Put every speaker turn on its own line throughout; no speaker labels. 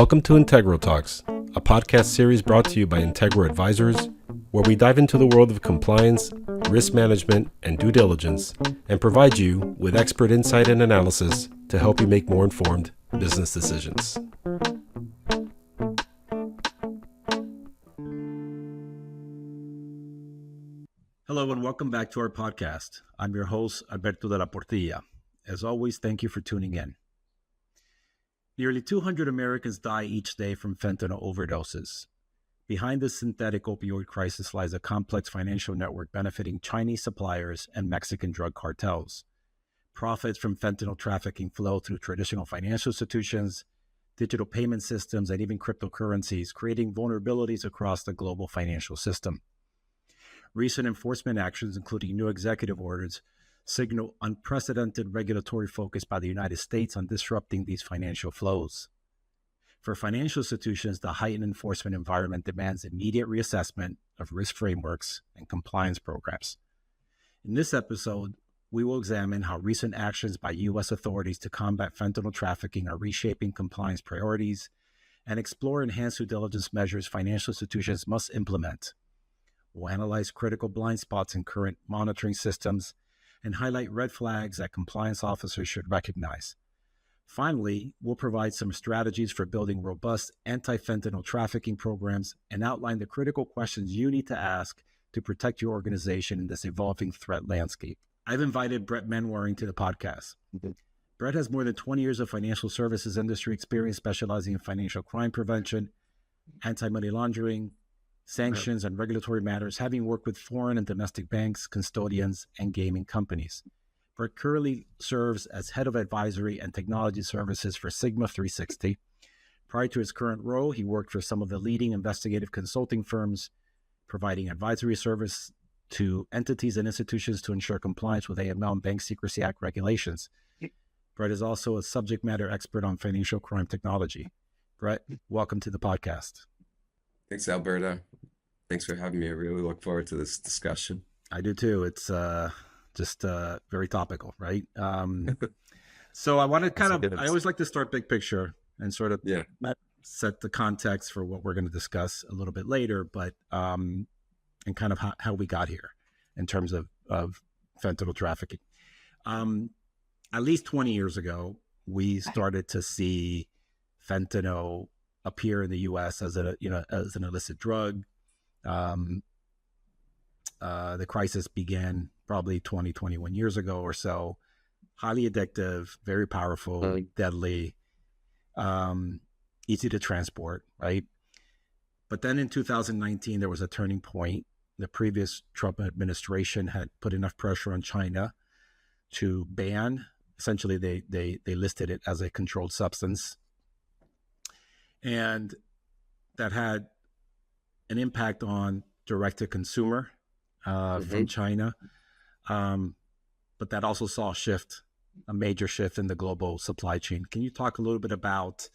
Welcome to Integral Talks, a podcast series brought to you by Integral Advisors, where we dive into the world of compliance, risk management, and due diligence, and provide you with expert insight and analysis to help you make more informed business decisions. Hello and welcome back to our podcast. I'm your host, Alberto de la Portilla. As always, thank you for tuning in. Nearly 200 Americans die each day from fentanyl overdoses. Behind this synthetic opioid crisis lies a complex financial network benefiting Chinese suppliers and Mexican drug cartels. Profits from fentanyl trafficking flow through traditional financial institutions, digital payment systems, and even cryptocurrencies, creating vulnerabilities across the global financial system. Recent enforcement actions, including new executive orders, signal unprecedented regulatory focus by the United States on disrupting these financial flows. For financial institutions, the heightened enforcement environment demands immediate reassessment of risk frameworks and compliance programs. In this episode, we will examine how recent actions by U.S. authorities to combat fentanyl trafficking are reshaping compliance priorities and explore enhanced due diligence measures financial institutions must implement. We'll analyze critical blind spots in current monitoring systems and highlight red flags that compliance officers should recognize. Finally, we'll provide some strategies for building robust anti-fentanyl trafficking programs and outline the critical questions you need to ask to protect your organization in this evolving threat landscape. I've invited Brett Manwaring to the podcast. Brett has more than 20 years of financial services industry experience specializing in financial crime prevention, anti-money laundering, sanctions, and regulatory matters, having worked with foreign and domestic banks, custodians, and gaming companies. Brett currently serves as head of advisory and technology services for Sigma 360. Prior to his current role, he worked for some of the leading investigative consulting firms, providing advisory service to entities and institutions to ensure compliance with AML and Bank Secrecy Act regulations. Brett is also a subject matter expert on financial crime technology. Brett, welcome to the podcast.
Thanks, Alberto. Thanks for having me. I really look forward to this discussion.
I do too. It's just very topical, right? So I want to I always like to start big picture and sort of set the context for what we're going to discuss a little bit later, but and kind of how we got here in terms of fentanyl trafficking. At least 20 years ago, we started to see fentanyl appear in the U.S. as an illicit drug. The crisis began probably 21 years ago or so. Highly addictive, very powerful, deadly, easy to transport, right? But then in 2019, there was a turning point. The previous Trump administration had put enough pressure on China to ban. Essentially, they listed it as a controlled substance. And that had an impact on direct-to-consumer from China. But that also saw a major shift in the global supply chain. Can you talk a little bit about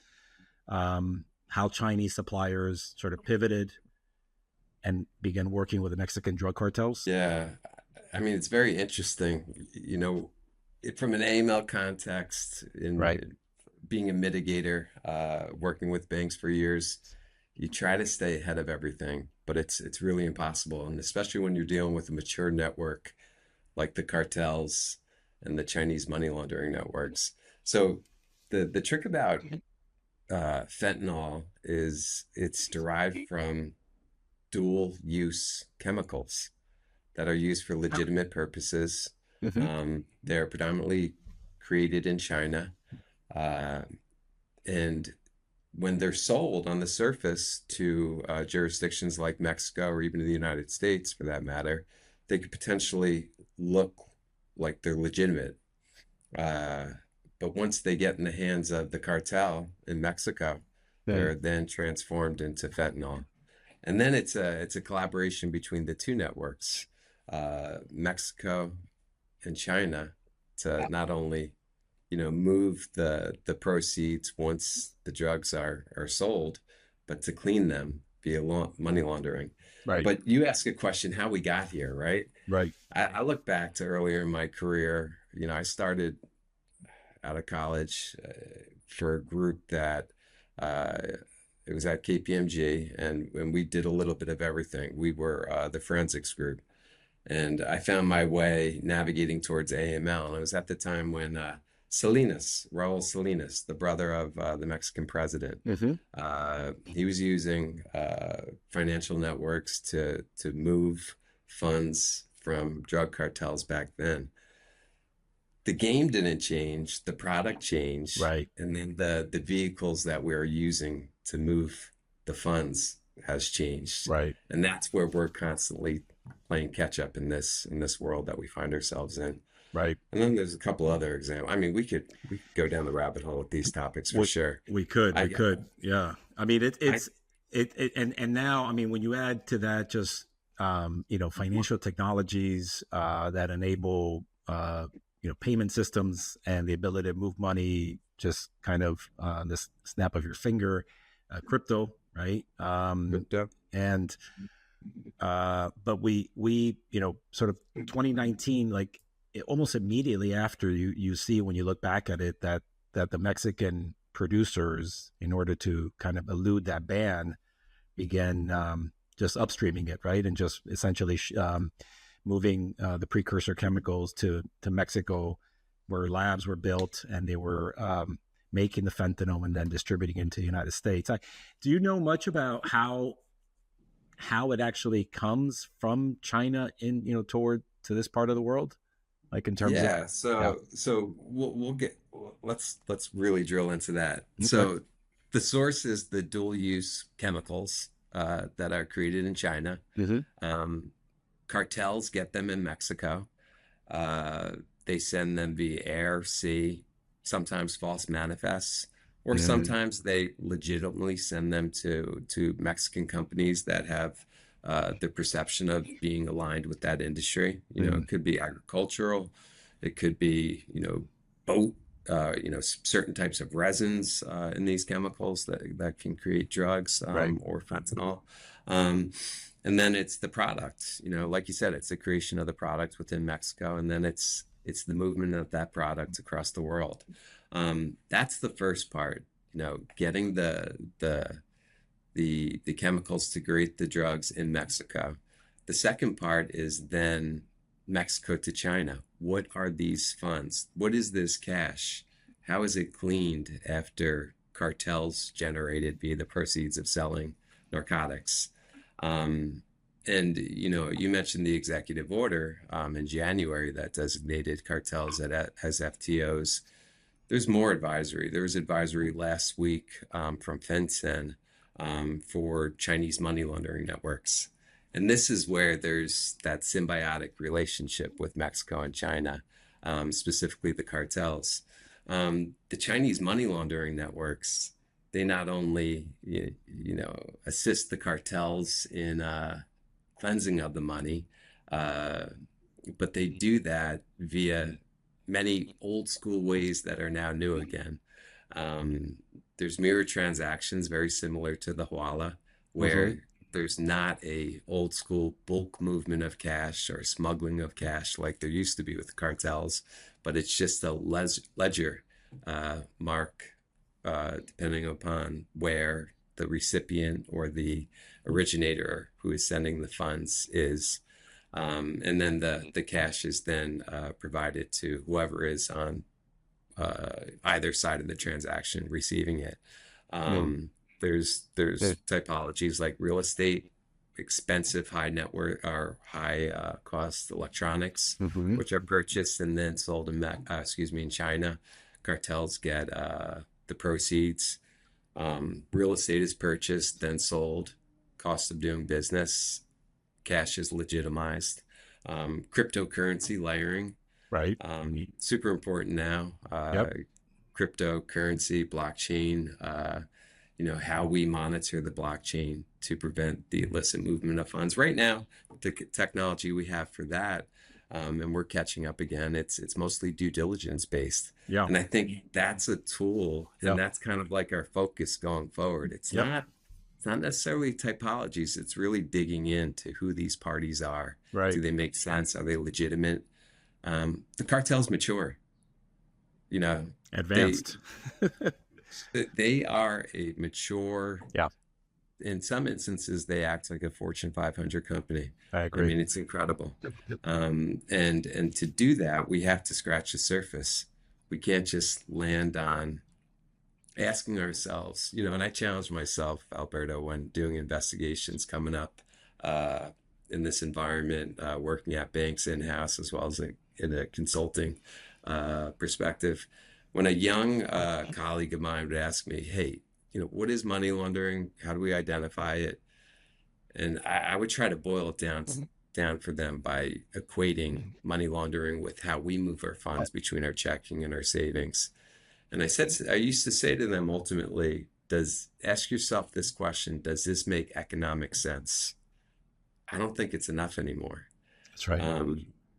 how Chinese suppliers sort of pivoted and began working with the Mexican drug cartels?
Yeah, I mean, it's very interesting. From an AML context, being a mitigator, working with banks for years, you try to stay ahead of everything, but it's really impossible. And especially when you're dealing with a mature network like the cartels and the Chinese money laundering networks. So the trick about fentanyl is it's derived from dual use chemicals that are used for legitimate purposes. They're predominantly created in China. And when they're sold on the surface to jurisdictions like Mexico or even the United States, for that matter, they could potentially look like they're legitimate. But once they get in the hands of the cartel in Mexico, they're then transformed into fentanyl. And then it's a collaboration between the two networks, Mexico and China, to not only move the proceeds once the drugs are sold, but to clean them via money laundering.
Right.
But you ask a question, how we got here, right?
Right.
I look back to earlier in my career. I started out of college for a group that Uh, it was at KPMG, and we did a little bit of everything. We were the forensics group, and I found my way navigating towards AML. And it was at the time when Raul Salinas, the brother of the Mexican president,
Mm-hmm.
he was using financial networks to move funds from drug cartels back then. The game didn't change, the product changed,
Right.
and then the vehicles that we're using to move the funds has changed.
Right.
And that's where we're constantly playing catch up in this world that we find ourselves in.
Right.
And then there's a couple other examples. I mean, we could go down the rabbit hole with these topics for
We
sure.
we
I
could, yeah. I mean,
I
and now, I mean, when you add to that just financial technologies that enable payment systems and the ability to move money just kind of this snap of your finger, crypto, right? And but we sort of 2019, like almost immediately after, you see when you look back at it that the Mexican producers, in order to kind of elude that ban, began just upstreaming it, right, and just essentially moving the precursor chemicals to Mexico, where labs were built, and they were making the fentanyl and then distributing into the United States. Do you know much about how it actually comes from China toward to this part of the world, like in terms of?
Yeah,
Yeah.
so we'll get let's really drill into that.
Okay.
So the source is the dual use chemicals that are created in China.
Mm-hmm.
Um, Cartels get them in Mexico. Uh, they send them via air, sea, sometimes false manifests, or
Mm-hmm.
sometimes they legitimately send them to Mexican companies that have the perception of being aligned with that industry. It could be agricultural, it could be boat. Certain types of resins in these chemicals that can create drugs
Right.
or fentanyl. Um, and then it's the product, like you said, it's the creation of the product within Mexico, and then it's the movement of that product across the world. That's the first part, getting the chemicals to create the drugs in Mexico. The second part is then Mexico to China. What are these funds? What is this cash? How is it cleaned after cartels generated via the proceeds of selling narcotics? And you mentioned the executive order in January that designated cartels as FTOs. There's more advisory. There was advisory last week from FinCEN for Chinese money laundering networks. And this is where there's that symbiotic relationship with Mexico and China, specifically the cartels. The Chinese money laundering networks, they not only assist the cartels in cleansing of the money, uh, but they do that via many old school ways that are now new again. Um, there's mirror transactions very similar to the Huala,
Mm-hmm.
where there's not a old school bulk movement of cash or smuggling of cash like there used to be with the cartels, but it's just a ledger mark, depending upon where the recipient or the originator who is sending the funds is. And then the cash is then provided to whoever is on either side of the transaction receiving it.
Mm.
There's typologies like real estate, expensive high net worth or high cost electronics,
Mm-hmm.
which are purchased and then sold in China. Cartels get the proceeds. Real estate is purchased, then sold. Cost of doing business, cash is legitimized. Cryptocurrency layering,
Right.
super important now.
Yep.
Cryptocurrency, blockchain, how we monitor the blockchain to prevent the illicit movement of funds. Right now, the technology we have for that, and we're catching up again, it's mostly due diligence based.
Yeah.
And I think that's a tool, and
Yep.
that's kind of like our focus going forward.
Yep.
It's not necessarily typologies. It's really digging into who these parties are.
Right.
Do they make sense? Are they legitimate? The cartels mature. You know, they
Advanced.
They are a mature,
Yeah,
in some instances, they act like a Fortune 500 company.
I
I
agree.
mean, it's incredible. And to do that, we have to scratch the surface. We can't just land on asking ourselves, and I challenge myself, Alberto, when doing investigations coming up uh, in this environment, working at banks in-house as well as in a consulting perspective. When a young colleague of mine would ask me, hey, what is money laundering? How do we identify it? And I would try to boil it down for them by equating money laundering with how we move our funds between our checking and our savings. And I used to say to them ultimately, ask yourself this question, does this make economic sense? I don't think it's enough anymore.
That's right.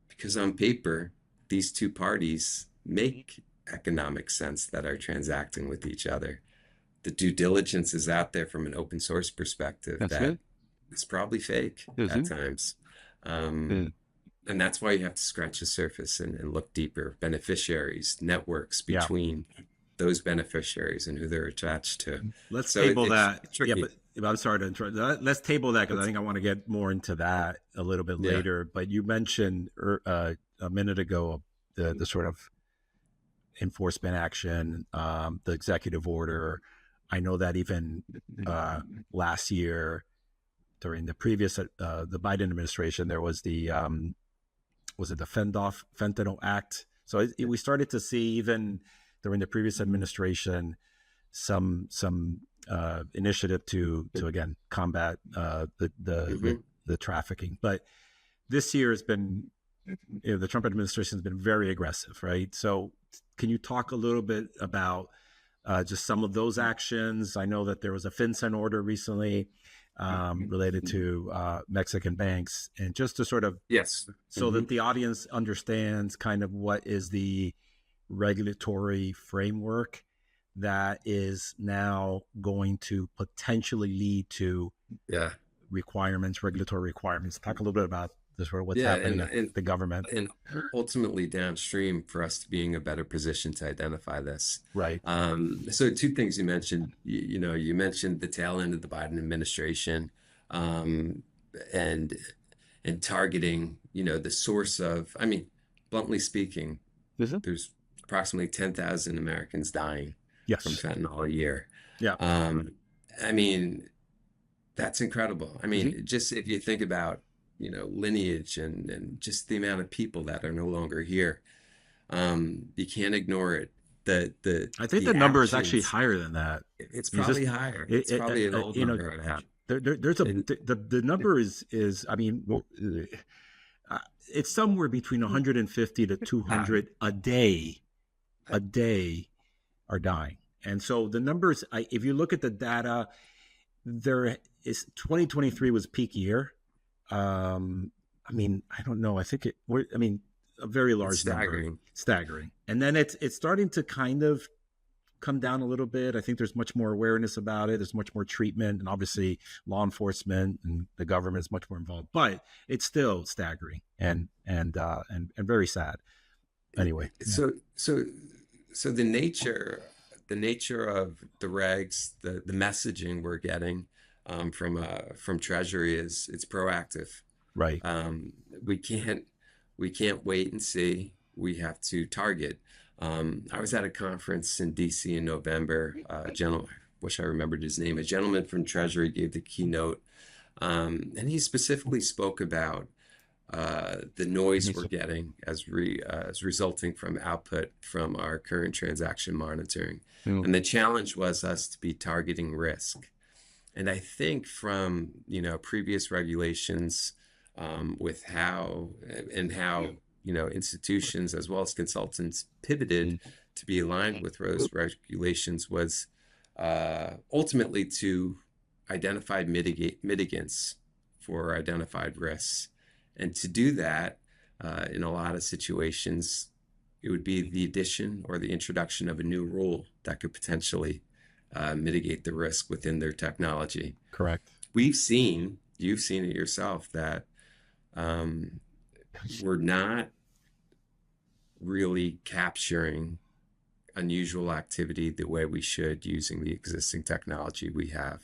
Because on paper, these two parties make economic sense that are transacting with each other. The due diligence is out there from an open source perspective
That's
that
it.
it's probably fake
Is
at
it?
times. Um, and that's why you have to scratch the surface and look deeper. Beneficiaries, networks
Yeah.
between those beneficiaries and who they're attached to.
Let's
So
table
it's
that. Yeah,
tricky.
but I'm sorry to interrupt. Let's table that because I
It's,
think I want to get more into that a little bit
yeah.
later. But you mentioned a minute ago the sort of enforcement action, the executive order. I know that even last year during the previous the Biden administration, there was it the Fentanyl Act? So we started to see even during the previous administration some initiative to again combat the trafficking. But this year has been the Trump administration has been very aggressive, right? So can you talk a little bit about just some of those actions? I know that there was a FinCEN order recently related to Mexican banks, and just to sort of
Yes.
so that the audience understands kind of what is the regulatory framework that is now going to potentially lead to
Yeah.
regulatory requirements. Talk a little bit about this, sort of what's
Yeah.
happening at the government.
And ultimately downstream for us to be in a better position to identify this.
Right.
So two things you mentioned, you mentioned the tail end of the Biden administration, um, and targeting, the source of, I mean, bluntly speaking,
Is it?
there's approximately 10,000 Americans dying from
Yes.
fentanyl a year.
Yeah.
Um, I mean, that's incredible. I
Mm-hmm.
mean, just if you think about, lineage and just the amount of people that are no longer here, you can't ignore it.
I think
The
the number is actually
actions,
higher than that.
it's
You just,
probably higher. It's probably an old number I have.
there's a
And
the number is I mean, it's somewhere between 150 to
uh,
200 a day are dying. And so the numbers, if you look at the data, there is 2023 was peak year. I mean, I don't know. I think I mean, a very
it's
large number,
staggering.
staggering. And then it's starting to kind of come down a little bit. I think there's much more awareness about it. There's much more treatment, and obviously law enforcement and the government is much more involved. But it's still staggering and very sad. Anyway, yeah.
So the nature of the regs, the messaging we're getting from Treasury is it's proactive.
Right.
Um, we can't we can't wait and see. We have to target. I was at a conference in DC in November. A gentleman, wish I remembered his name. A gentleman from Treasury gave the keynote, and he specifically spoke about the noise we're getting as resulting from output from our current transaction monitoring. And the challenge was us to be targeting risk. And I think from previous regulations, with how institutions as well as consultants pivoted to be aligned with those regulations was ultimately to identify mitigants for identified risks. And to do that, in a lot of situations, it would be the addition or the introduction of a new rule that could potentially mitigate the risk within their technology.
Correct.
You've seen it yourself, that we're not really capturing unusual activity the way we should using the existing technology we have.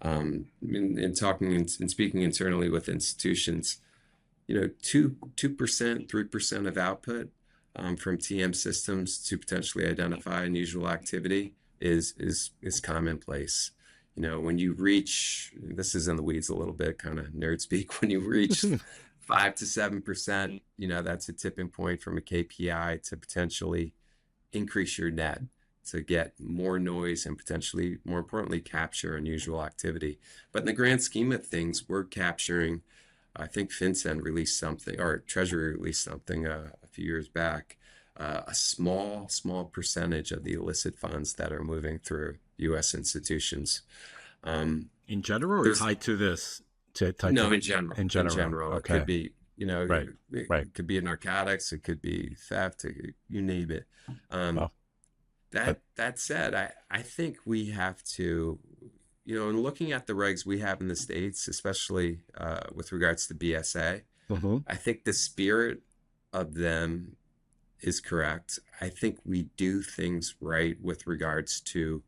In talking and speaking internally with institutions, 2%, 3% of output from TM systems to potentially identify unusual activity is commonplace. When you reach, this is in the weeds a little bit, kind of nerd speak, when you reach 5 to 7%, that's a tipping point from a KPI to potentially increase your net, to get more noise and potentially, more importantly, capture unusual activity. But in the grand scheme of things, we're capturing, I think FinCEN released something, or Treasury released something a few years back, a small percentage of the illicit funds that are moving through U.S. institutions.
In general, or tied to this?
No, in general.
In general.
Okay. It could be,
Right.
It could be in narcotics, it could be theft, you name it. That said, I think we have to, in looking at the regs we have in the States, especially with regards to BSA, I think the spirit of them is correct. I think we do things right with regards to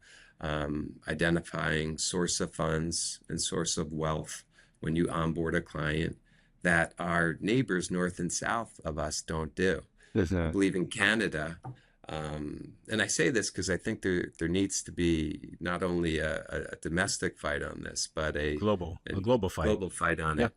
identifying source of funds and source of wealth when you onboard a client that our neighbors north and south of us don't do. I believe in Canada, and I say this because I think there needs to be not only a domestic fight on this, but a global fight on it.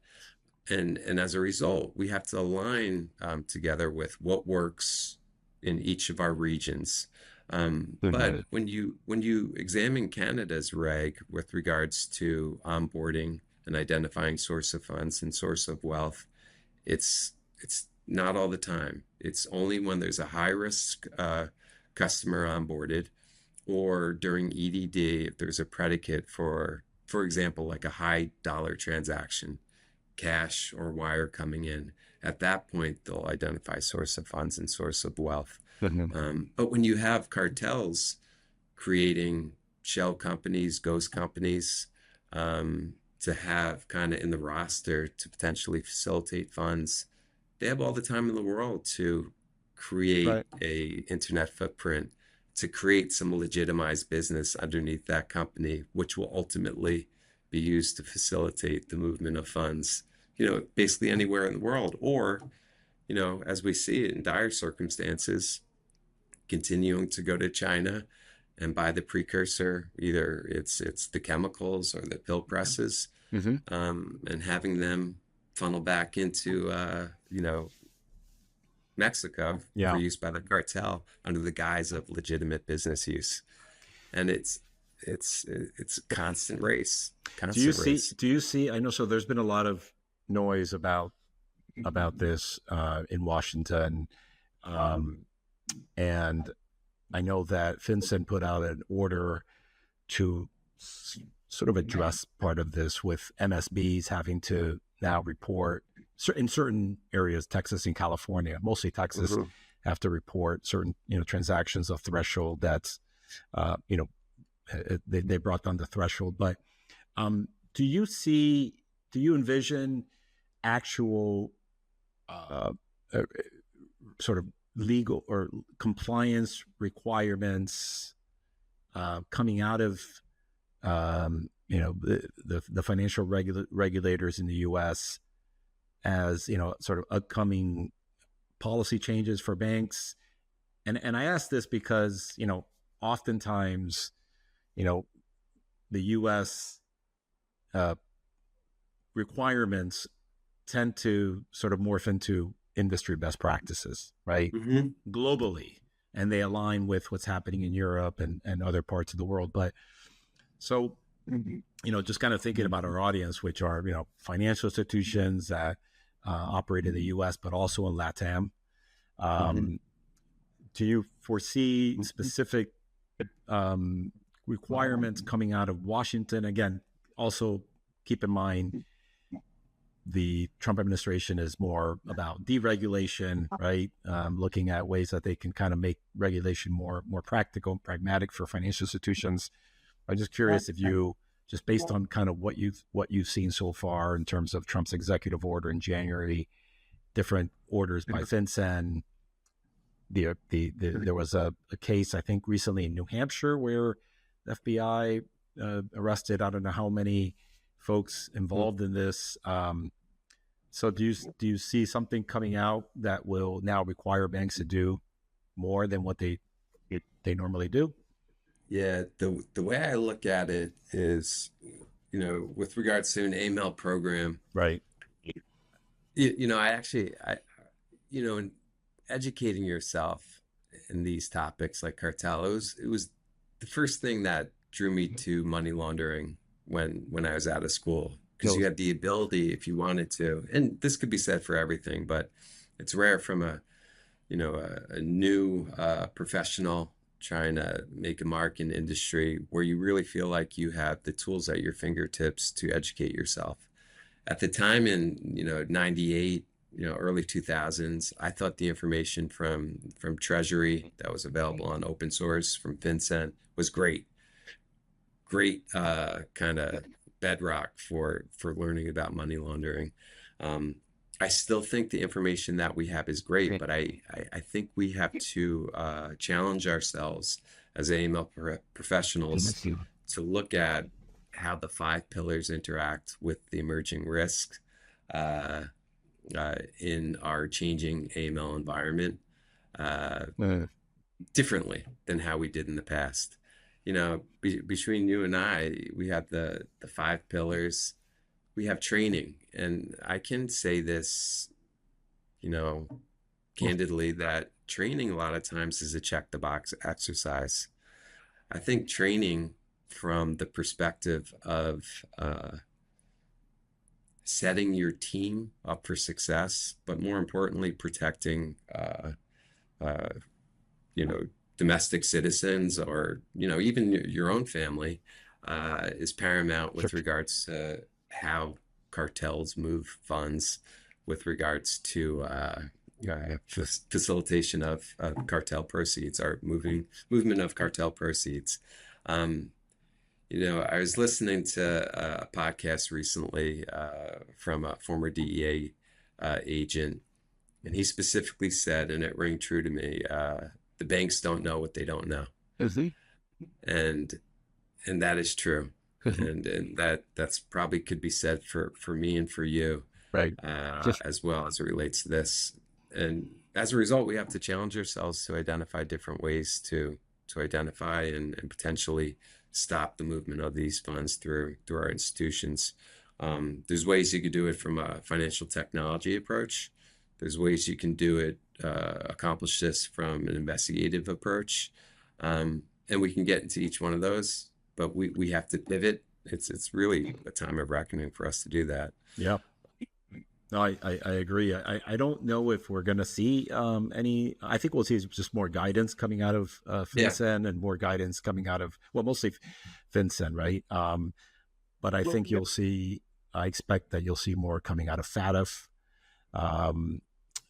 And as a result, we have to align together with what works in each of our regions. But when you examine Canada's reg with regards to onboarding and identifying source of funds and source of wealth, it's not all the time. It's only when there's a high risk customer onboarded, or during EDD, if there's a predicate for example, like a high dollar transaction, cash or wire coming in. At that point, they'll identify source of funds and source of wealth. But when you have cartels creating shell companies, ghost companies, to have kind of in the roster to potentially facilitate funds, they have all the time in the world to create a internet footprint, to create some legitimized business underneath that company, which will ultimately be used to facilitate the movement of funds, basically anywhere in the world. Or, as we see it in dire circumstances, continuing to go to China and buy the precursor, either it's the chemicals or the pill presses, and having them funnel back into, Mexico for use by the cartel under the guise of legitimate business use. And it's a constant race.
Do you see, I know, so there's been a lot of noise about this in Washington. And I know that FinCEN put out an order to sort of address part of this, with MSBs having to now report in certain areas, Texas and California, mostly Texas, have to report certain, transactions of threshold that's, they brought down the threshold. But do you envision actual sort of legal or compliance requirements coming out of the financial regulators in the U.S. as sort of upcoming policy changes for banks? And I ask this because oftentimes the U.S. requirements tend to sort of morph into industry best practices, right? Globally, and they align with what's happening in Europe and other parts of the world. But so, just kind of thinking about our audience, which are, financial institutions that operate in the U.S., but also in LATAM. Do you foresee specific requirements coming out of Washington? Again, also keep in mind, the Trump administration is more about deregulation, right? Looking at ways that they can kind of make regulation more practical and pragmatic for financial institutions. I'm just curious if you, just based on kind of what you've seen so far in terms of Trump's executive order in January, different orders by FinCEN, there was a case I think recently in New Hampshire where the FBI arrested I don't know how many folks
Hmm.
involved in this. So do you see something coming out that will now require banks to do more than what they normally do?
Yeah, the way I look at it is, with regards to an AML program,
Right.
in educating yourself in these topics like cartel, it was the first thing that drew me to money laundering when I was out of school, because you
Goes.
had the ability if you wanted to, and this could be said for everything, but it's rare from a new professional trying to make a mark in industry where you really feel like you have the tools at your fingertips to educate yourself. At the time in, 98, early 2000s, I thought the information from Treasury that was available on open source from FinCEN was great kind of bedrock for learning about money laundering. Um, I still think the information that we have is great, but I think we have to challenge ourselves as AML professionals to look at how the five pillars interact with the emerging risks uh, in our changing AML environment. Uh,
Mm.
Differently than how we did in the past. Between you and I, we have the five pillars. We have training, and I can say this, you know, candidly, that training a lot of times is a check the box exercise. I think training from the perspective of setting your team up for success, but more importantly, protecting uh, you know, domestic citizens or, even your own family is paramount
Sure.
with regards to how cartels move funds with regards to facilitation of cartel proceeds or movement of cartel proceeds. Um, I was listening to a podcast recently from a former DEA agent, and he specifically said, and it rang true to me, the banks don't know what they don't know.
Is he?
And and that is true. And that's probably could be said for me and for you
Right. Just
as well as it relates to this. And as a result, we have to challenge ourselves to identify different ways to identify and potentially stop the movement of these funds through our institutions. There's ways you could do it from a financial technology approach. There's ways you can do it, accomplish this from an investigative approach. And we can get into each one of those, but we have to pivot. It's really a time of reckoning for us to do that.
yeah. No, I agree. I don't know if we're going to see any. I think we'll see just more guidance coming out of
Yeah.
FinCEN and more guidance coming out of, well, mostly FinCEN, right? But I think you'll see, I expect that you'll see more coming out of FATF um,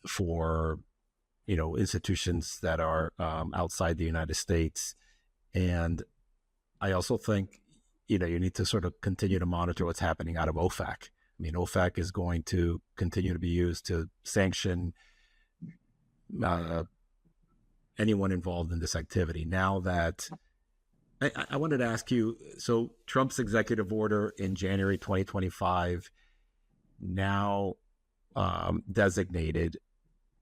for, institutions that are outside the United States. And I also think, you need to sort of continue to monitor what's happening out of OFAC. I mean, OFAC is going to continue to be used to sanction uh, anyone involved in this activity. Now that I wanted to ask you, so Trump's executive order in January 2025 now designated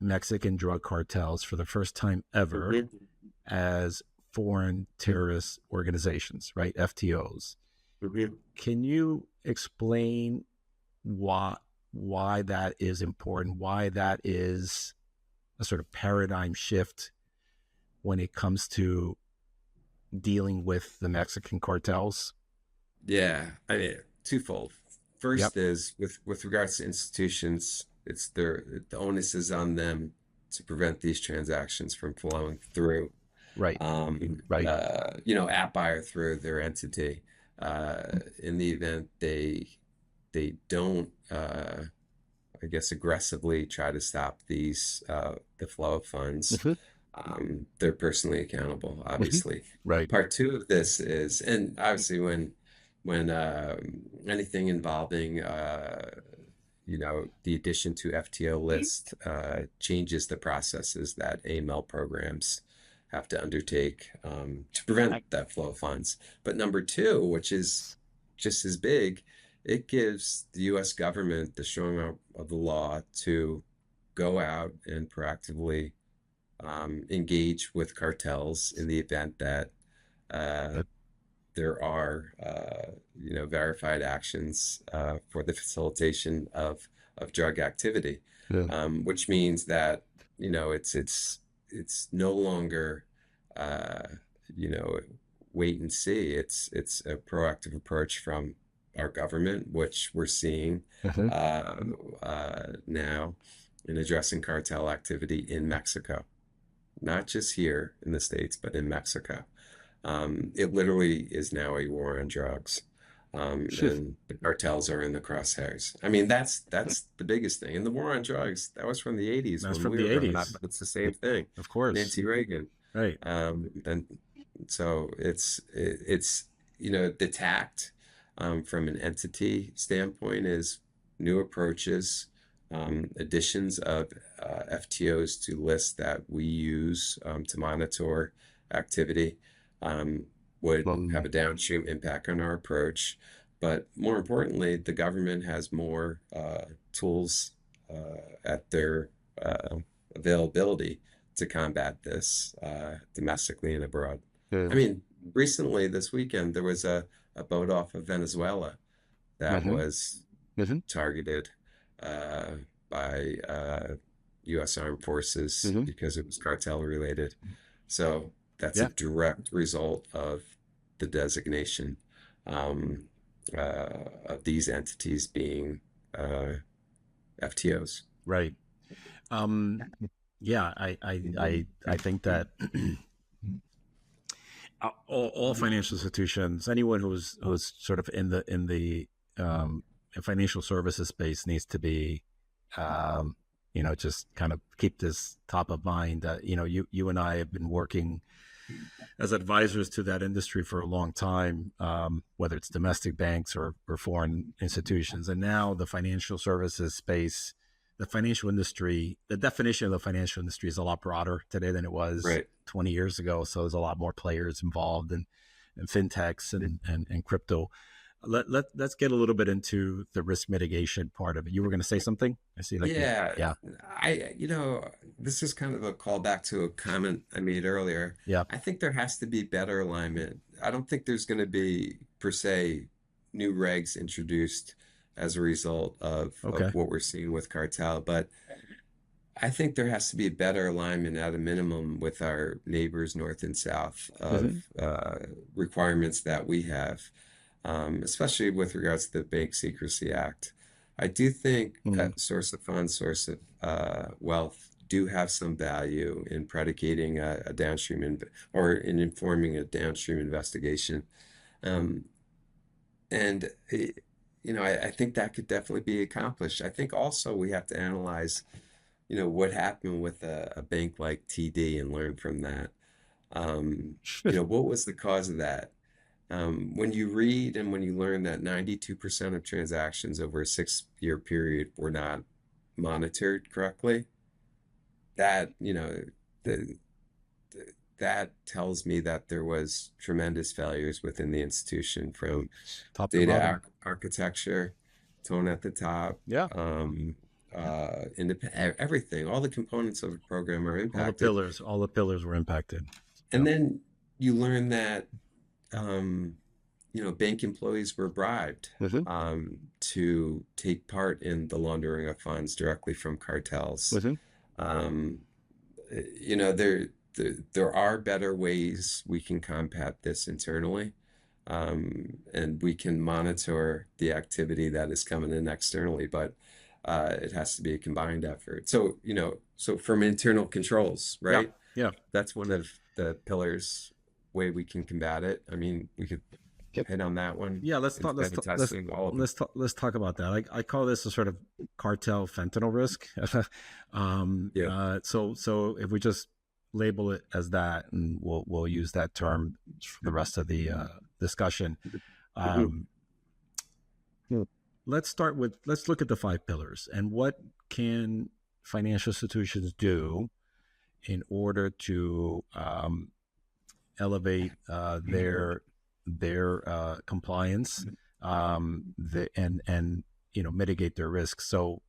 Mexican drug cartels for the first time ever as foreign terrorist organizations, right? FTOs. Can you explain why that is important? Why that is a sort of paradigm shift when it comes to dealing with the Mexican cartels?
Yeah, I mean, twofold.
Yep.
First is with regards to institutions, it's the onus is on them to prevent these transactions from flowing through,
Right. Right.
app buyer through their entity. In the event they don't, I guess, aggressively try to stop the flow of funds,
Mhm.
they're personally accountable, obviously.
Right.
Part two of this is, and obviously when anything involving the addition to FTO list changes the processes that AML programs have to undertake to prevent that flow of funds. But number two, which is just as big, it gives the U.S. government the strong arm of the law to go out and proactively engage with cartels in the event that uh, there are, verified actions for the facilitation of drug activity,
Yeah.
which means that it's no longer uh, you know wait and see. It's a proactive approach from our government, which we're seeing
Mhm.
uh, now in addressing cartel activity in Mexico, not just here in the States, but in Mexico. It literally is now a war on drugs. And the cartels are in the crosshairs. I mean, that's the biggest thing. And the war on drugs, that was from the 80s
That's
when
from
we
the
were growing up,
80s.
but it's the same thing.
Of course.
Nancy Reagan.
Right.
And so it's the tact from an entity standpoint is new approaches, additions of FTOs to lists that we use to monitor activity would have a downstream impact on our approach. But more importantly, the government has more tools at their availability to combat this domestically and abroad.
Yeah.
I mean, recently this weekend, there was a boat off of Venezuela that
Mm-hmm.
was
Mm-hmm.
targeted by U.S. Armed Forces
Mm-hmm.
because it was cartel related. So that's a
Yeah.
direct result of the designation um, of these entities being FTOs.
Right. Um, yeah, I think that all financial institutions, anyone who's sort of in the financial services space needs to be, just kind of keep this top of mind. That you and I have been working as advisors to that industry for a long time, whether it's domestic banks or foreign institutions, and now the financial services space. The financial industry, the definition of the financial industry is a lot broader today than it was
Right.
20 years ago. So there's a lot more players involved in fintechs and crypto. Let's get a little bit into the risk mitigation part of it. You were going to say something? I see like you.
Yeah,
Yeah.
this is kind of a callback to a comment I made earlier.
Yeah.
I think there has to be better alignment. I don't think there's going to be, per se, new regs introduced as a result of
Okay.
what we're seeing with cartel, but I think there has to be better alignment at a minimum with our neighbors north and south of
Mm-hmm.
requirements that we have, especially with regards to the Bank Secrecy Act. I do think
Mm-hmm.
source of funds, source of wealth do have some value in predicating a downstream or in informing a downstream investigation. Um, and I think that could definitely be accomplished. I think also we have to analyze what happened with a bank like TD and learn from that. What was the cause of that? When you read and when you learn that 92% of transactions over a 6-year period were not monitored correctly, that, the, that tells me that there was tremendous failures within the institution, from
Top to
data
bottom.
architecture, tone at the top,
Yeah.
everything, all the components of a program are
All the
impacted.
pillars. All the pillars were impacted.
And then you learn that, bank employees were bribed
Mm-hmm.
to take part in the laundering of funds directly from cartels.
Mm-hmm.
Um, there are better ways we can combat this internally, and we can monitor the activity that is coming in externally, but it has to be a combined effort. So from internal controls,
Yeah.
right?
Yeah.
That's one of the pillars way we can combat it. I mean, we could
Yep.
hit on that one.
Yeah, let's
It's
talk. Let's
been
talk.
testing all of them.
Let's talk about that. I call this a sort of cartel fentanyl risk.
Yeah.
So if we just label it as that, and we'll use that term for the rest of the discussion.
Mhm.
Um, let's look at the five pillars and what can financial institutions do in order to elevate their compliance, and mitigate their risks. So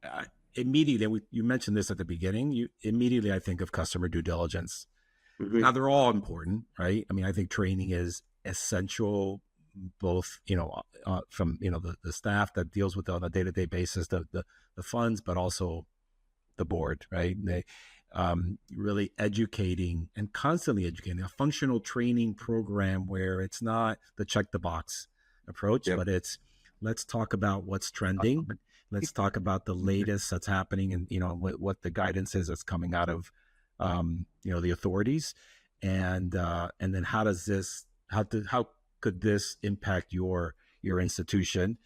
uh, immediately, you mentioned this at the beginning. You immediately, I think of customer due diligence.
Hmm.
Now they're all important, right? I mean, I think training is essential, both from the staff that deals with it on a day-to-day basis, the funds, but also the board, right? They really educating and constantly educating, a functional training program where it's not the check the box approach,
Yep.
but it's let's talk about what's trending. Let's talk about the latest that's happening, and what the guidance is that's coming out of the authorities, and then how could this impact your institution?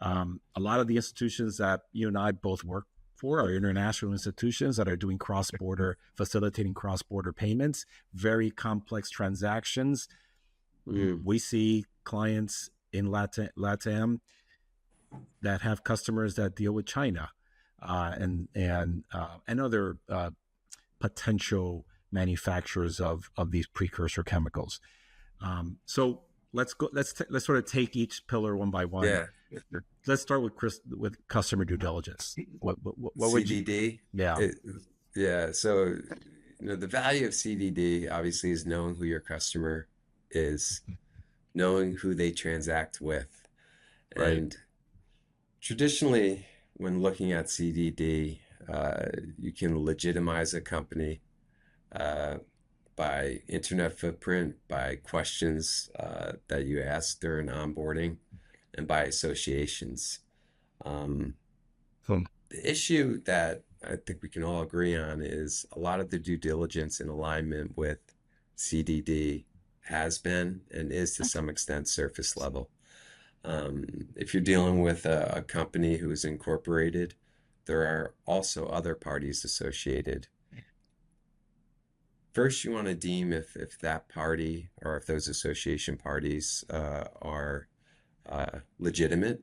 A lot of the institutions that you and I both work for are international institutions that are doing facilitating cross-border payments, very complex transactions.
Mm.
We see clients in LATAM that have customers that deal with China, and other potential manufacturers of these precursor chemicals. So let's sort of take each pillar one by one.
Yeah.
Let's start with customer due diligence. What would you?
CDD.
Yeah,
It, yeah. So, the value of CDD obviously is knowing who your customer is, knowing who they transact with.
right.
And traditionally, when looking at CDD, you can legitimize a company uh, by internet footprint, by questions that you ask during onboarding, and by associations. Um,
Hmm.
the issue that I think we can all agree on is a lot of the due diligence in alignment with CDD has been and is to some extent surface level. If you're dealing with a company who is incorporated, there are also other parties associated. First, you want to deem if that party or if those association parties are legitimate,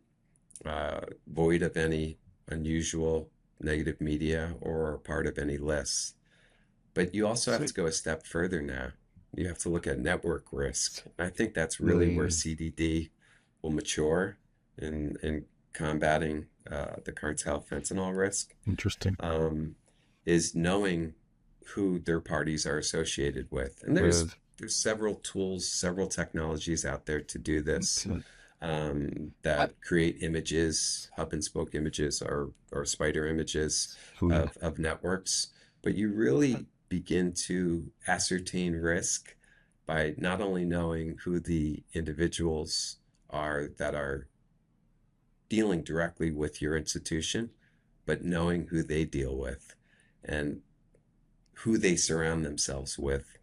void of any unusual negative media or part of any lists. But you also have
So,
to go a step further now. You have to look at network risk. And I think that's really where
mm,
CDD will mature in combating the cartel fentanyl risk,
interesting.
um, is knowing who their parties are associated with. And
With
there's several tools, several technologies out there to do this,
okay.
that create images, hub and spoke images or spider images
Who?
of networks. But you really begin to ascertain risk by not only knowing who the individuals are that are dealing directly with your institution, but knowing who they deal with and who they surround themselves with,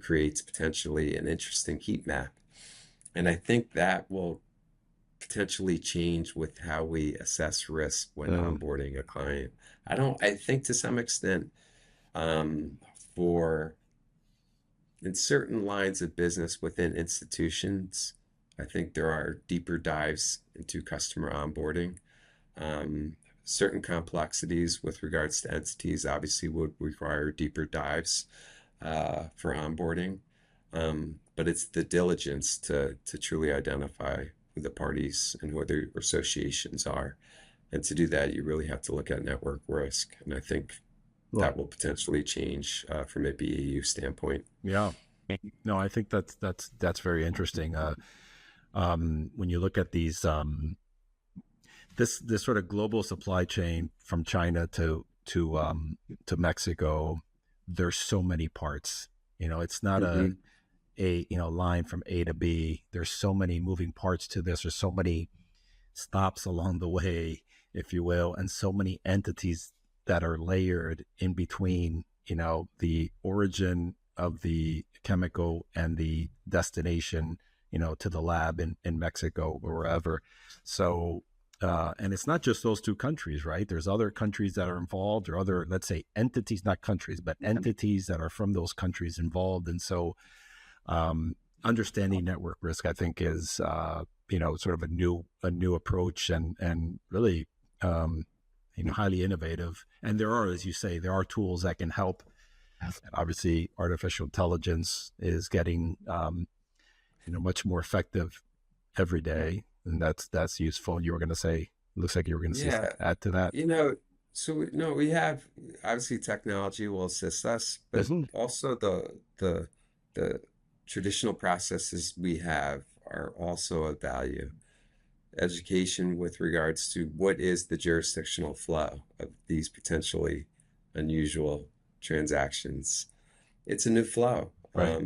creates potentially an interesting heat map. And I think that will potentially change with how we assess risk when
Uh,
onboarding a client. I think to some extent, um, for in certain lines of business within institutions, I think there are deeper dives into customer onboarding. Certain complexities with regards to entities obviously would require deeper dives for onboarding. But it's the diligence to truly identify who the parties and who their associations are. And to do that, you really have to look at network risk. And I think
well,
that will potentially change from a BAU standpoint.
yeah. No, I think that's very interesting. When you look at these this sort of global supply chain from China to Mexico, there's so many parts. It's not a
Hmm.
line from A to B. There's so many moving parts to this. There's so many stops along the way, if you will, and so many entities that are layered in between, the origin of the chemical and the destination, to the lab in Mexico or wherever. So, and it's not just those two countries, right? There's other countries that are involved, or other, let's say, entities, not countries, but entities that are from those countries involved. And so, understanding network risk, I think, is sort of a new approach, and really, highly innovative. And there are, as you say, there are tools that can help. And obviously, artificial intelligence is getting, much more effective every day, and that's useful. You were going to say, looks like you were going to
Yeah,
add to that.
you know, so no, we have obviously technology will assist us, but
Mhm.
also the traditional processes we have are also of value. Education with regards to what is the jurisdictional flow of these potentially unusual transactions. It's a new flow.
Right,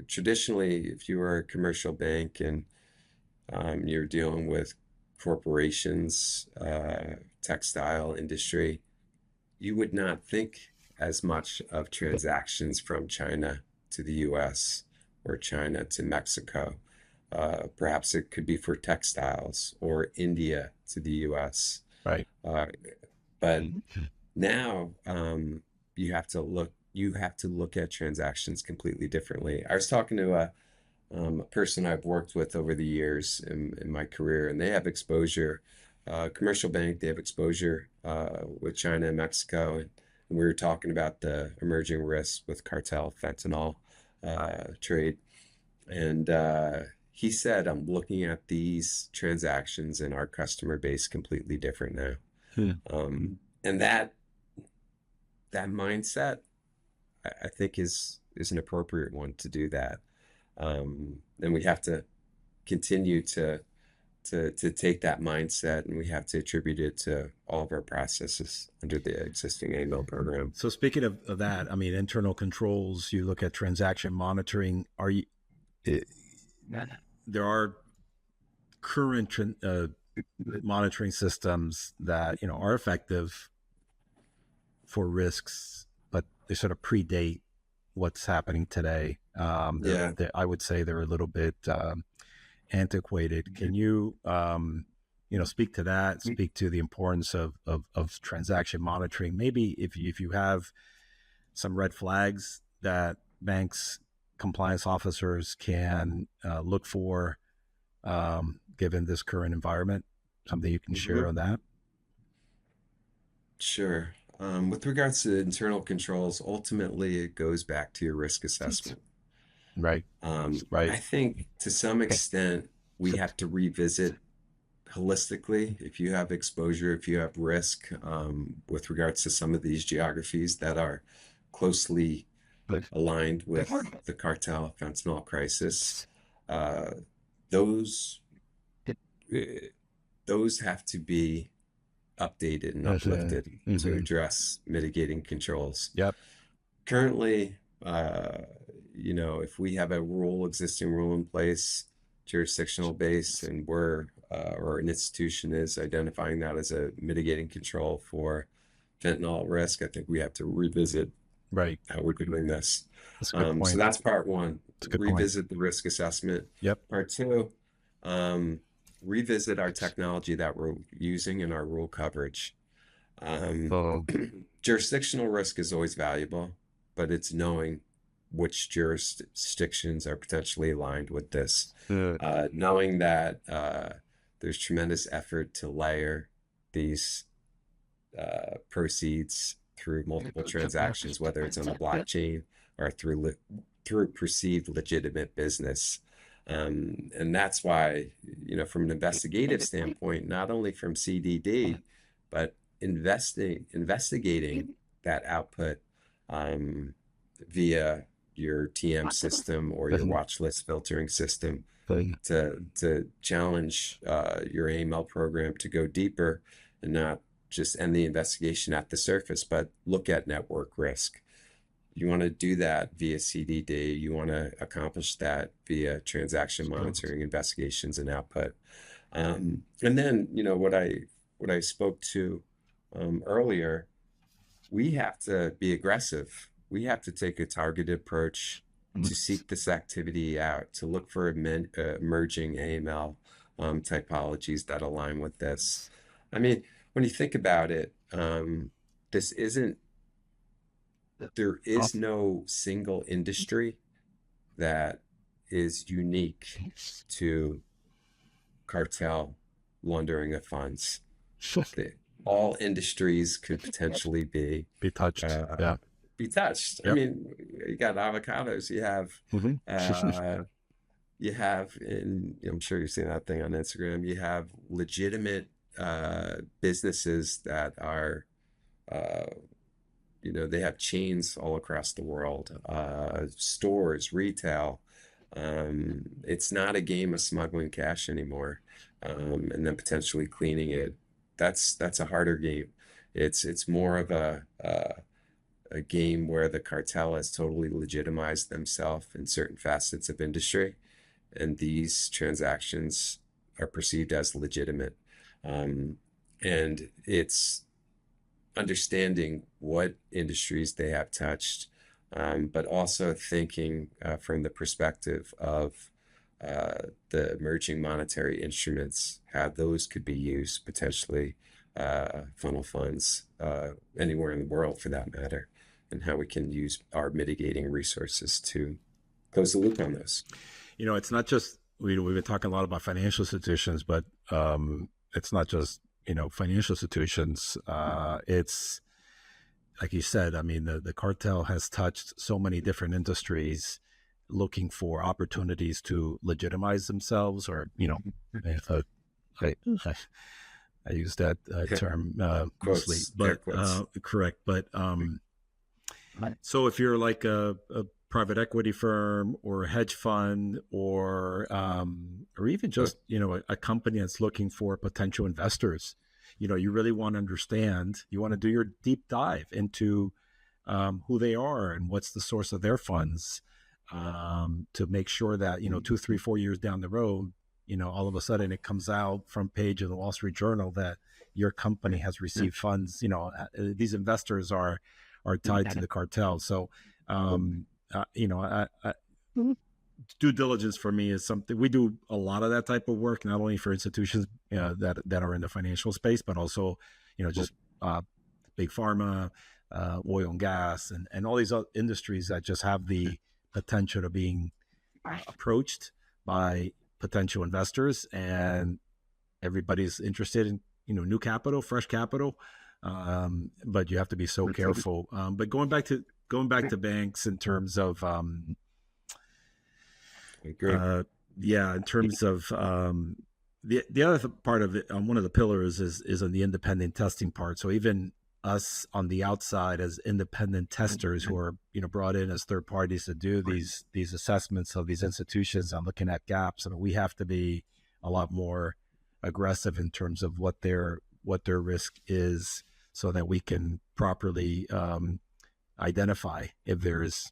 Traditionally, if you were a commercial bank and you're dealing with corporations, textile industry, you would not think as much of transactions from China to the US or China to Mexico. Perhaps it could be for textiles or India to the US.
right.
Uh, but now you have to look at transactions completely differently. I was talking to a person I've worked with over the years in my career, and they have exposure, commercial bank, they have exposure with China and Mexico. And we were talking about the emerging risks with cartel fentanyl trade. And he said, I'm looking at these transactions in our customer base completely different now.
Hmm.
And that mindset, I think, is an appropriate one to do that. And we have to continue to take that mindset, and we have to attribute it to all of our processes under the existing AML program.
So speaking of that, I mean, internal controls. You look at transaction monitoring. Are you? eh, There are current monitoring systems that are effective for risks, but they sort of predate what's happening today.
Yeah.
I would say they're a little bit antiquated. Can you, speak to that? Speak to the importance of transaction monitoring. Maybe if you have some red flags that banks compliance officers can look for, given this current environment. Something you can share
Mhm.
on that?
Sure. With regards to internal controls, ultimately it goes back to your risk assessment.
Right,
I
right.
think to some extent we have to revisit holistically if you have exposure, if you have risk with regards to some of these geographies that are closely aligned with the cartel fentanyl crisis. Uh, those those have to be updated and uplifted to
Mm-hmm.
address mitigating controls.
Yep.
Currently, if we have existing rule in place, jurisdictional base, and we're or an institution is identifying that as a mitigating control for fentanyl risk, I think we have to revisit
Right.
how we're doing this.
That's a good
So
point.
that's part one,
That's a good point.
revisit the risk assessment.
Yep.
Part two, um, revisit our technology that we're using in our rule coverage. Um,
So,
Jurisdictional risk is always valuable, but it's knowing which jurisdictions are potentially aligned with this. Knowing that there's tremendous effort to layer these proceeds through multiple transactions, whether it's on the blockchain or through perceived legitimate business. And that's why, from an investigative standpoint, not only from CDD, but investigating that output um, via your TM system or your watch list filtering system to challenge your AML program to go deeper and not just end the investigation at the surface, but look at network risk. You want to do that via CDD. You want to accomplish that via transaction monitoring, investigations, and output. And then, what I spoke to earlier, we have to be aggressive. We have to take a targeted approach to seek this activity out, to look for emerging AML typologies that align with this. I mean, when you think about it, this isn't, there is no single industry that is unique to cartel laundering of funds. The, all industries could potentially
Be touched. Yeah.
be touched. I
Yep.
mean, you got avocados.
Hmm.
Uh, you have, and I'm sure you've seen that thing on Instagram. You have legitimate businesses that are, uh, they have chains all across the world, stores, retail. It's not a game of smuggling cash anymore, and then potentially cleaning it. That's a harder game. It's more of a game where the cartel has totally legitimized themselves in certain facets of industry, and these transactions are perceived as legitimate. Um, and it's understanding what industries they have touched, but also thinking from the perspective of the emerging monetary instruments, how those could be used potentially, funnel funds, anywhere in the world for that matter, and how we can use our mitigating resources to close the loop on those.
It's not just we've been talking a lot about financial institutions, but it's not just financial institutions. It's like you said. I mean, the cartel has touched so many different industries, looking for opportunities to legitimize themselves, or uh, I, I I use that term loosely,
Quotes, air
but
quotes.
correct. But so if you're like a private equity firm or a hedge fund, or even just a company that's looking for potential investors, you really want to understand. You want to do your deep dive into who they are and what's the source of their funds, to make sure that 2, 3, 4 years down the road, all of a sudden it comes out front page of the Wall Street Journal that your company has received funds. These investors are tied to the cartel. So, due diligence for me is something we do a lot of that type of work, not only for institutions that are in the financial space, but also, just big pharma, oil and gas, and all these other industries that just have the potential of being approached by potential investors, and everybody's interested in new capital, fresh capital, but you have to be so careful. But going back to banks in terms of
I agree.
in terms of the other part of it, one of the pillars is on the independent testing part. So even us on the outside as independent testers who are brought in as third parties to do these assessments of these institutions and looking at gaps, I mean, we have to be a lot more aggressive in terms of what their risk is, so that we can properly identify if there is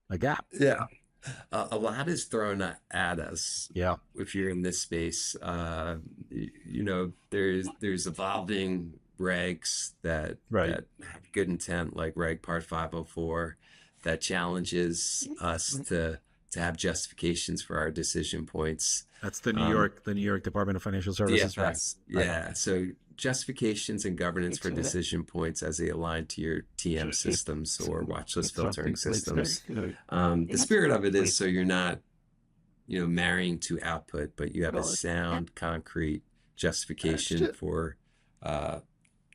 a gap.
Yeah. A lot is thrown at us
Yeah.
if you're in this space. There's evolving regs that
Right.
that have good intent, like Reg Part 504, that challenges us to have justifications for our decision points.
That's the
Um,
New York Department of Financial Services, right?
DFS,
Right.
yeah. So justifications and governance for decision points as they align to your TM systems or watch list filtering systems. The spirit of it is so you're not, marrying to output, but you have a sound, concrete justification for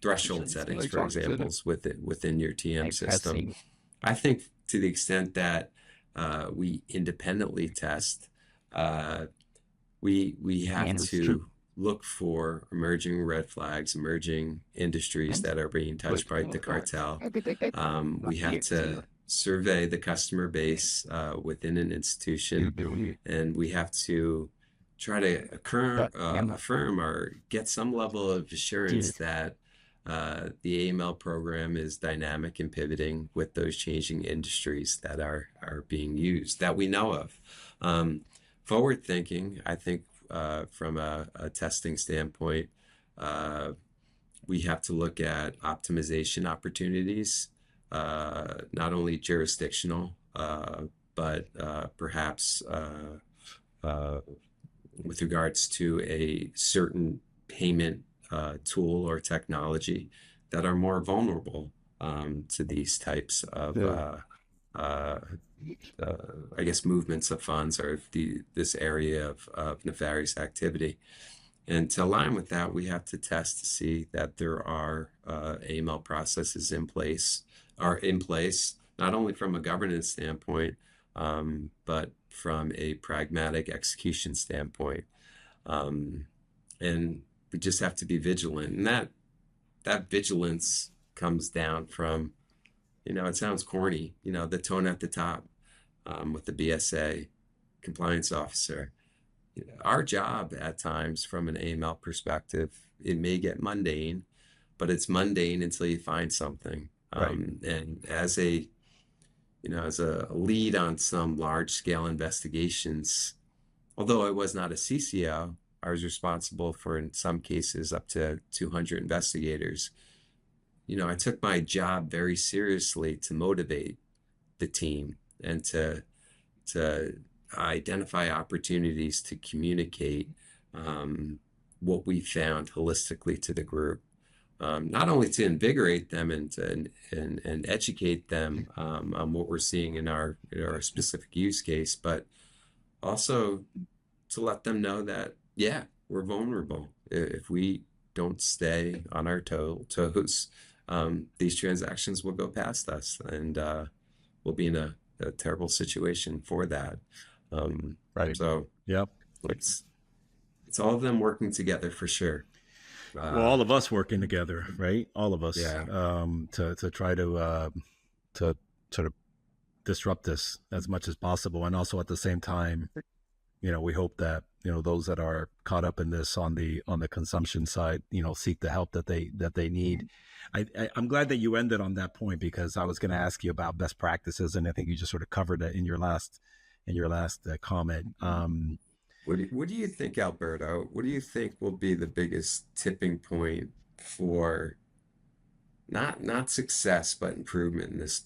threshold settings, for examples, within your TM system. I think to the extent that we independently test, we have to look for emerging red flags, emerging industries that are being touched by the cartel. We have to survey the customer base within an institution, and we have to try to affirm or get some level of assurance that the AML program is dynamic and pivoting with those changing industries that are being used that we know of. Forward thinking, I think, from a testing standpoint, we have to look at optimization opportunities, not only jurisdictional, but perhaps with regards to a certain payment tool or technology that are more vulnerable to these types of I guess movements of funds or this area of nefarious activity. And to align with that, we have to test to see that there are AML processes are in place, not only from a governance standpoint, but from a pragmatic execution standpoint. Um, and we just have to be vigilant. And that vigilance comes down from, it sounds corny, the tone at the top, with the BSA compliance officer. Our job at times from an AML perspective, it may get mundane, but it's mundane until you find something.
Right.
And as a lead on some large scale investigations, although I was not a CCO, I was responsible for, in some cases, up to 200 investigators. I took my job very seriously to motivate the team and to identify opportunities to communicate what we found holistically to the group. Not only to invigorate them and educate them on what we're seeing in our specific use case, but also to let them know that, yeah, we're vulnerable. If we don't stay on our toes, these transactions will go past us, and we'll be in a terrible situation for that.
Right.
So
Yep.
it's all of them working together for sure.
Well, all of us working together, right? All of us,
Yeah.
to try to sort of disrupt this as much as possible, and also at the same time, we hope that those that are caught up in this on the consumption side, seek the help that they need. I'm glad that you ended on that point, because I was going to ask you about best practices, and I think you just sort of covered it in your last comment.
What do you think, Alberto? What do you think will be the biggest tipping point for not success, but improvement in this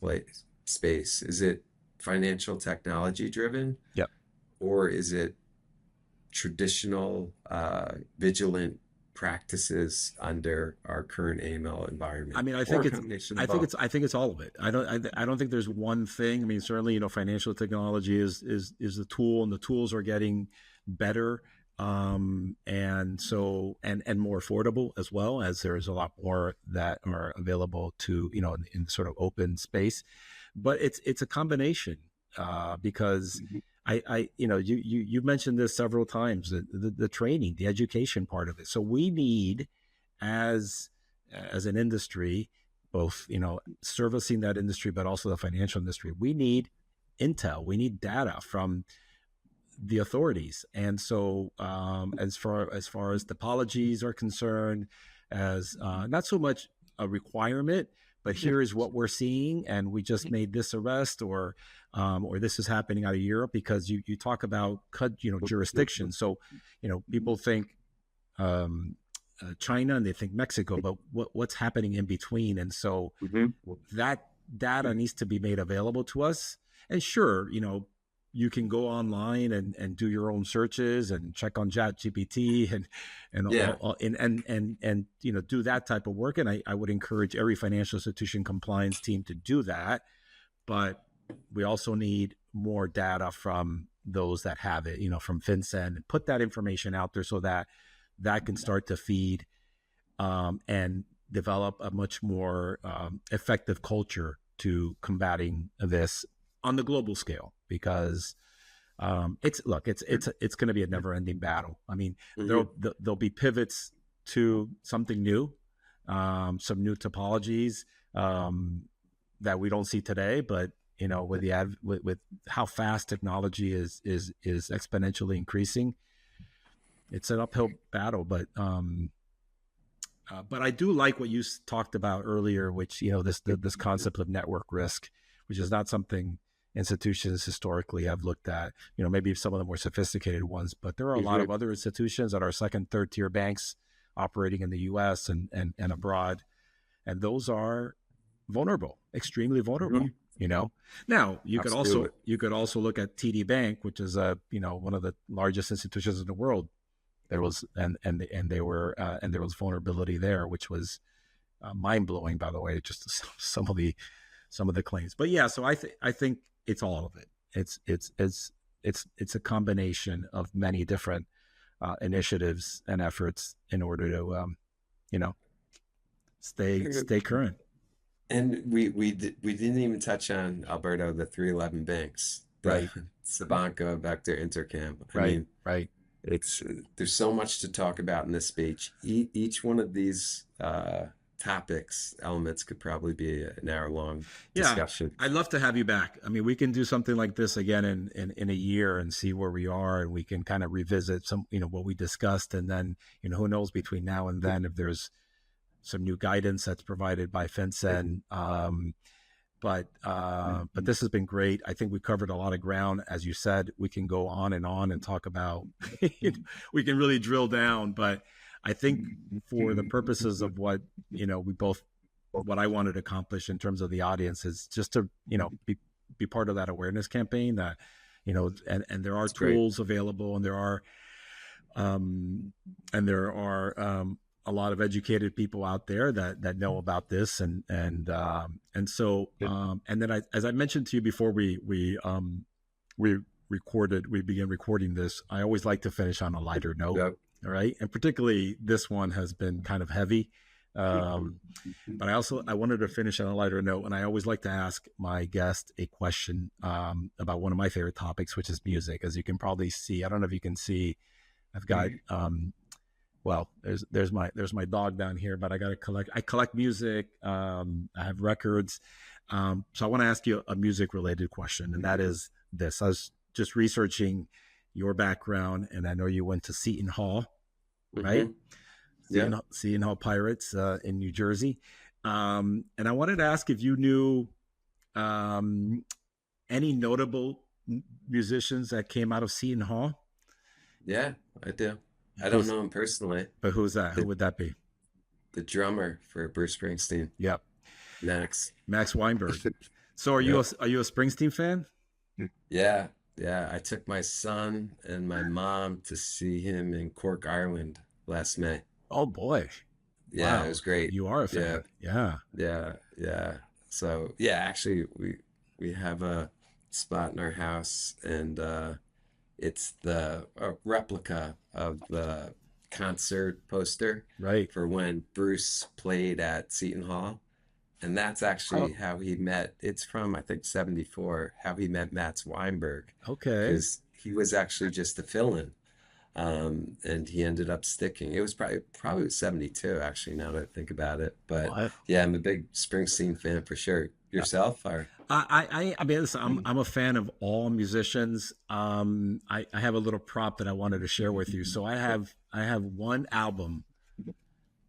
space? Is it financial technology driven,
Yep.
or is it traditional vigilant practices under our current AML environment,
I mean, I
or
think
a
it's
combination
I
of
think
both?
it's I think it's all of it. I don't think there's one thing. I mean, certainly, financial technology is the tool, and the tools are getting better, and so and more affordable, as well as there's a lot more that are available to, in sort of open space. But it's a combination, because
Mhm.
you mentioned this several times, the training, the education part of it. So we need, as an industry, both servicing that industry, but also the financial industry, we need intel, we need data from the authorities. And so, as far as topologies are concerned, as not so much a requirement, but here is what we're seeing, and we just made this arrest, or this is happening out of Europe, because you talk about jurisdiction. So people think, um, China, and they think Mexico, but what's happening in between? And so
Mhm.
that data needs to be made available to us. And sure, you can go online and do your own searches and check on Chat GPT, and
Yeah.
do that type of work. And I would encourage every financial institution compliance team to do that. But we also need more data from those that have it, from FinCEN, and put that information out there so that can start to feed, and develop a much more effective culture to combating this on the global scale. Because it's going to be a never ending battle. I mean,
Mhm.
there'll be pivots to something new, some new topologies, that we don't see today, but with with how fast technology is exponentially increasing, it's an uphill battle. But I do like what you talked about earlier, which this concept of network risk, which is not something institutions historically have looked at. Maybe some of the more sophisticated ones, but there are a lot
Mhm.
of other institutions that are second, third tier banks operating in the U.S. and abroad, and those are vulnerable, extremely vulnerable.
Mhm.
Now
Absolutely.
you could also look at TD Bank, which is one of the largest institutions in the world. There was and they were and there was vulnerability there, which was mind blowing, by the way, just some of the claims. But yeah, so I think it's all of it. It's a combination of many different initiatives and efforts in order to, you know,
Very good.
stay current.
And we didn't even touch on Alberto, the 311 banks, the
Right,
Sabanco, Vector, Intercam. I
right,
mean,
right.
it's there's so much to talk about in this speech. Each one of these topics, elements could probably be an hour long
Yeah,
discussion.
I'd love to have you back. I mean, we can do something like this again in a year and see where we are, and we can kind of revisit some, what we discussed, and then, who knows between now and then if there's some new guidance that's provided by FinCEN. But this has been great. I think we covered a lot of ground. As you said, we can go on and talk about. We can really drill down, but I think for the purposes of what we both, what I wanted to accomplish in terms of the audience is just to be part of that awareness campaign. That and there are
It's great.
tools available, and there are a lot of educated people out there that know about this, and so and then as I mentioned to you before we began recording this, I always like to finish on a lighter note.
Yep.
All right, and particularly this one has been kind of heavy, but I wanted to finish on a lighter note, and I always like to ask my guest a question about one of my favorite topics, which is music. As you can probably see, I don't know if you can see, I've got well, there's my dog down here, but I collect music. I have records. So I want to ask you a music related question, and that is this. I was just researching your background, and I know you went to Seton Hall, right?
Yeah.
Seton Hall Pirates in New Jersey. And I wanted to ask if you knew any notable musicians that came out of Seton Hall.
Yeah, I do. I don't know him personally.
But who's that?
The,
Who would that be?
the drummer for Bruce Springsteen,
Yep.
Max
Weinberg. So are you
Yep.
a Springsteen fan?
Yeah, yeah. I took my son and my mom to see him in Cork, Ireland last May.
Oh boy.
Yeah, it
Wow.
was great.
You are a
Yeah,
fan. Yeah.
yeah, yeah. So yeah, actually, we have a spot in our house, and it's the a replica of the concert poster
Right.
for when Bruce played at Seton Hall. And that's
Oh,
actually how he met. It's from, I think, 74, how he met Max Weinberg,
okay.
because he was actually just a fill-in. And he ended up sticking. It was probably 72, actually, now that I think about it. But
What?
yeah, I'm a big Springsteen fan for sure. Yourself, or
I mean, listen, I'm a fan of all musicians. I have a little prop that I wanted to share with you. So I have one album.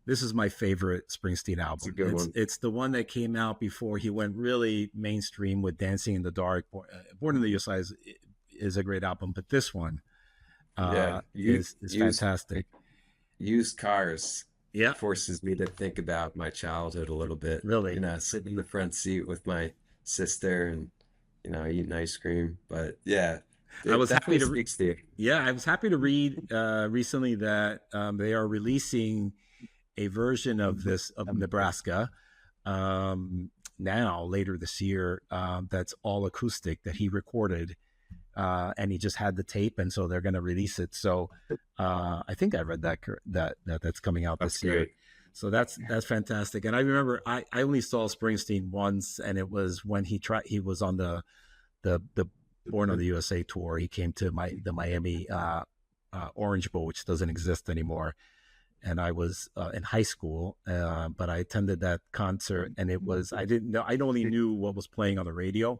This is my favorite Springsteen
it's a
album.
good one.
It's the one that came out before he went really mainstream with Dancing in the Dark. Born in the USA is a great album, but this one
Yeah,
is fantastic.
used cars
Yeah,
forces me to think about my childhood a little bit.
really.
Sitting in the front seat with my sister and, eating ice cream. But yeah,
I
it
was happy
definitely
to
speaks to you.
Yeah, I was happy to read recently that they are releasing a version of this of Nebraska now later this year that's all acoustic that he recorded, and he just had the tape, and so they're going to release it. So I think I read that's coming out
That's
this year.
great.
So that's fantastic. And I remember I only saw Springsteen once, and it was when he was on the Born on the USA tour. He came to the Miami Orange Bowl, which doesn't exist anymore. And I was in high school, but I attended that concert, and I didn't know, I only knew what was playing on the radio.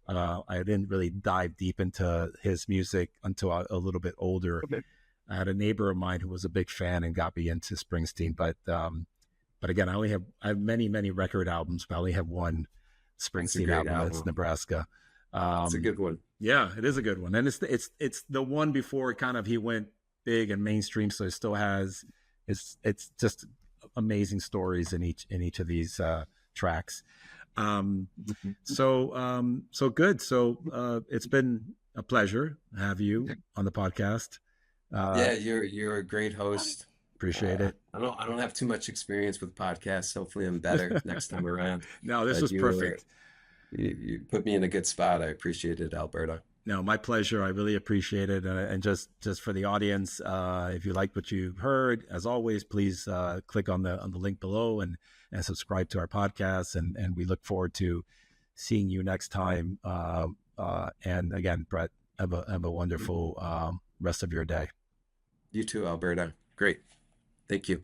I didn't really dive deep into his music until a little bit older.
Okay.
I had a neighbor of mine who was a big fan and got me into Springsteen, but again, I have many record albums, but I only have one
That's a
Springsteen
great
album. That's
album.
Nebraska.
It's a
Um,
good one.
yeah, it is a good one, and it's the one before kind of he went big and mainstream, so it still has it's just amazing stories in each of these tracks. Um, so good. So it's been a pleasure to have you on the podcast.
Yeah,
Uh,
you're a great host.
Appreciate it.
I don't have too much experience with podcasts. Hopefully, I'm better next time around.
No, this
But
was perfect.
you put me in a good spot. I appreciate it, Alberto.
No, my pleasure. I really appreciate it. And just for the audience, if you liked what you heard, as always, please click on the link below and subscribe to our podcast. And we look forward to seeing you next time. And again, Brett, have a wonderful rest of your day.
You too, Alberto. Great. Thank you.